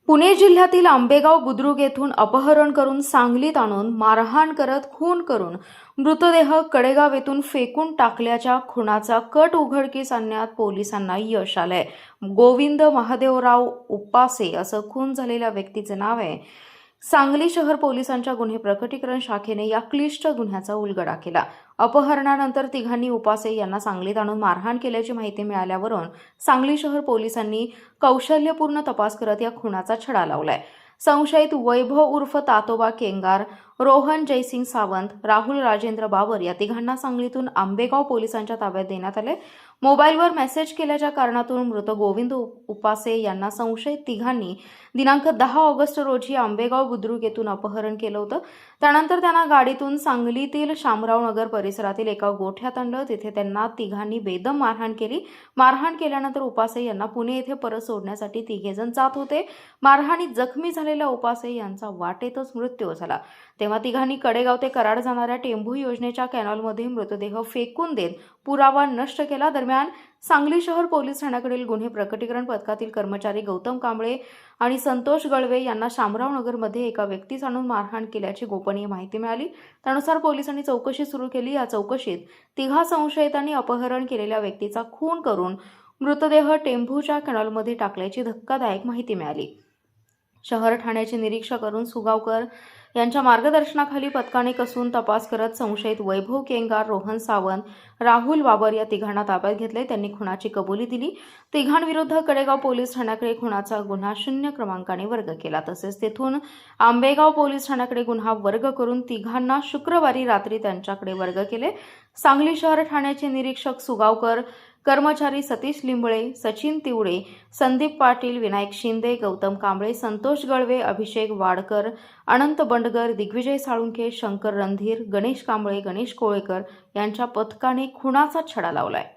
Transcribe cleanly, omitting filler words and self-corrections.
पुणे जिल्ह्यातील आंबेगाव बुद्रुक येथून अपहरण करून सांगलीत आणून मारहाण करत खून करून मृतदेह कडेगाव येथून फेकून टाकल्याच्या खुनाचा कट उघडकीस आणण्यात पोलिसांना यश आलंय। गोविंद महादेवराव उपासे असं खून झालेल्या व्यक्तीचे नाव आहे। सांगली शहर पोलिसांच्या गुन्हे प्रकटीकरण शाखेने या क्लिष्ट गुन्ह्याचा उलगडा केला। अपहरणानंतर तिघांनी उपासे यांना सांगलीत आणून मारहाण केल्याची माहिती मिळाल्यावरून सांगली शहर पोलिसांनी कौशल्यपूर्ण तपास करत या खुनाचा छडा लावलाय। संशयित वैभव उर्फ तातोबा केंगार, रोहन जयसिंग सावंत, राहुल राजेंद्र बाबर या तिघांना सांगलीतून आंबेगाव पोलिसांच्या ताब्यात देण्यात आले। मोबाईलवर मेसेज केल्याच्या कारणातून मृत गोविंद उपासे यांना संशयित तिघांनी दिनांक 10 ऑगस्ट रोजी आंबेगाव बुद्रुक येथून अपहरण केलं होतं। त्यानंतर त्यांना गाडीतून सांगलीतील शामराव नगर परिसरातील एका गोठ्यात आणलं। तिथे त्यांना तिघांनी बेदम मारहाण केली। मारहाण केल्यानंतर उपासे यांना पुणे येथे परत सोडण्यासाठी तिघेजण जात होते। मारहाणीत जखमी झालेल्या उपासे यांचा वाटेतच मृत्यू झाला। तेव्हा तिघांनी कडेगाव ते कराड जाणाऱ्या टेंभू योजनेच्या कॅनॉलमध्ये मृतदेह फेकून देत पुरावा नष्ट केला। दरम्यान सांगली शहर पोलीस ठाण्याकडील गुन्हे प्रकटीकरण पथकातील कर्मचारी गौतम कांबळे आणि संतोष गळवे यांना शामराव नगरमध्ये एका व्यक्तीस आणून मारहाण केल्याची गोपनीय माहिती मिळाली। त्यानुसार पोलिसांनी चौकशी सुरू केली। या चौकशीत तिघा संशयितांनी अपहरण केलेल्या व्यक्तीचा खून करून मृतदेह टेंभूच्या कॅनॉलमध्ये टाकल्याची धक्कादायक माहिती मिळाली। शहर ठाण्याचे निरीक्षक अरुण सुगावकर यांच्या मार्गदर्शनाखाली पथकाने कसून तपास करत संशयित वैभव केंगार, रोहन सावंत, राहुल बाबर या तिघांना ताब्यात घेतले। त्यांनी खुनाची कबुली दिली। तिघांविरुद्ध कडेगाव पोलीस ठाण्याकडे खुनाचा गुन्हा 0 क्रमांकाने वर्ग केला। तसेच तेथून आंबेगाव पोलीस ठाण्याकडे गुन्हा वर्ग करून तिघांना शुक्रवारी रात्री त्यांच्याकडे वर्ग केले। सांगली शहर ठाण्याचे निरीक्षक सुगावकर, कर्मचारी सतीश लिंबळे, सचिन तिवडे, संदीप पाटील, विनायक शिंदे, गौतम कांबळे, संतोष गळवे, अभिषेक वाडकर, अनंत बंडगर, दिग्विजय साळुंखे, शंकर रणधीर, गणेश कांबळे, गणेश कोळेकर यांच्या पथकाने खुनाचा छडा लावलाय।